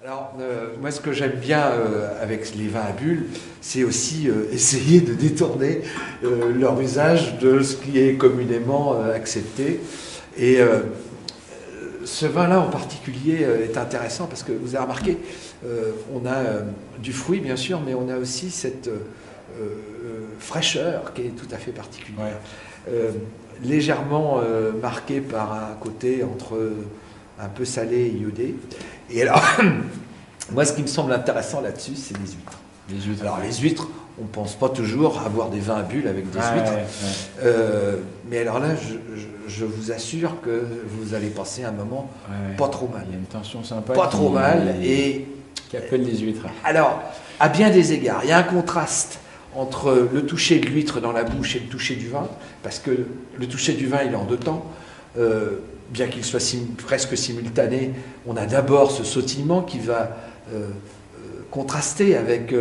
Alors, moi, ce que j'aime bien avec les vins à bulles, c'est aussi essayer de détourner leur usage de ce qui est communément accepté. Et ce vin-là en particulier est intéressant parce que vous avez remarqué, on a du fruit bien sûr, mais on a aussi cette fraîcheur qui est tout à fait particulière. Ouais. Légèrement marquée par un côté entre un peu salé et iodé. Et alors, moi, ce qui me semble intéressant là-dessus, c'est les huîtres. Les huîtres. Alors, les huîtres, on ne pense pas toujours avoir des vins à bulles avec des huîtres. Ouais. Mais alors là, je vous assure que vous allez passer un moment pas trop mal. Il y a une tension sympa. Pas trop mal. Et qui appelle les huîtres. Alors, à bien des égards, il y a un contraste entre le toucher de l'huître dans la bouche et le toucher du vin, parce que le toucher du vin, il est en deux temps. Bien qu'il soit presque simultané, on a d'abord ce sautillement qui va contraster avec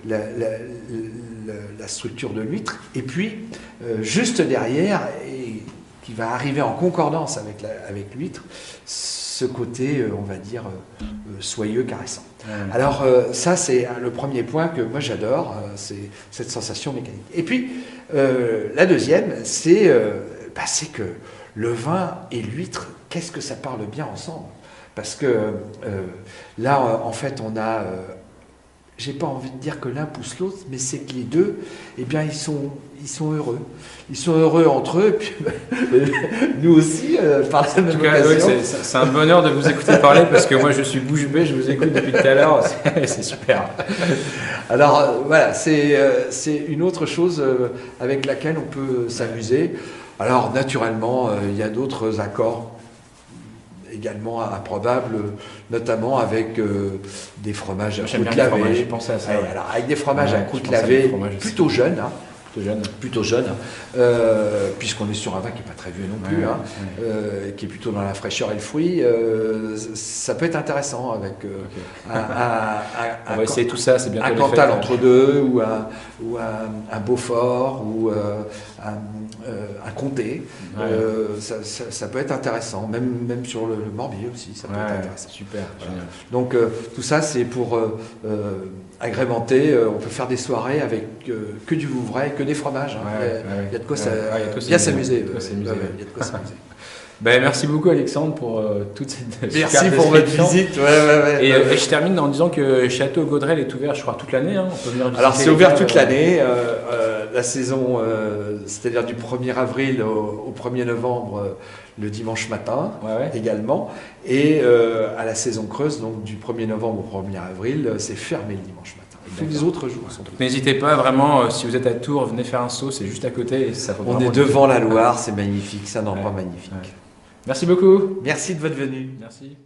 la structure de l'huître, et puis juste derrière, et qui va arriver en concordance avec l'huître, ce côté, on va dire, soyeux, caressant. Alors ça, c'est le premier point que moi j'adore, c'est cette sensation mécanique. Et puis, la deuxième, c'est que le vin et l'huître, qu'est-ce que ça parle bien ensemble? Parce que là, en fait, on a... j'ai pas envie de dire que l'un pousse l'autre, mais c'est que les deux, eh bien, ils sont heureux. Ils sont heureux entre eux, et puis nous aussi, par la même occasion. Ouais, c'est un bonheur de vous écouter parler, parce que moi, je suis bouche bée, je vous écoute depuis tout à l'heure, c'est super. Alors, voilà, c'est une autre chose avec laquelle on peut s'amuser. Alors, naturellement, il y a d'autres accords également improbables, notamment avec des fromages à croûte lavée. J'ai pensé à ça. Ouais, alors, avec des fromages à croûte lavée plutôt jeunes. Hein. Plutôt jeune, puisqu'on est sur un vin qui n'est pas très vieux non plus, qui est plutôt dans la fraîcheur et le fruit. Ça peut être intéressant avec on va essayer tout ça, c'est bientôt un Cantal entre deux, ou un Beaufort, ou un Comté. Ça peut être intéressant, même sur le Morbier aussi, ça peut être intéressant. Super, génial. Donc tout ça, c'est pour agrémenter. On peut faire des soirées avec que du Vouvray, que des fromages. Il y a de quoi bien s'amuser. Merci beaucoup Alexandre pour toute cette merci pour votre visite. Et je termine en disant que Château Gaudrel est ouvert, je crois, toute l'année. Hein. On peut venir alors c'est ouvert toute l'année. La saison, c'est-à-dire du 1er avril au 1er novembre, le dimanche matin également. Et à la saison creuse, donc du 1er novembre au 1er avril, c'est fermé le dimanche matin. Tous les autres jours sont ouverts. N'hésitez pas, vraiment, si vous êtes à Tours, venez faire un saut, c'est juste à côté. Et ça on est devant la Loire, c'est magnifique, c'est un endroit magnifique. Merci beaucoup. Merci de votre venue. Merci.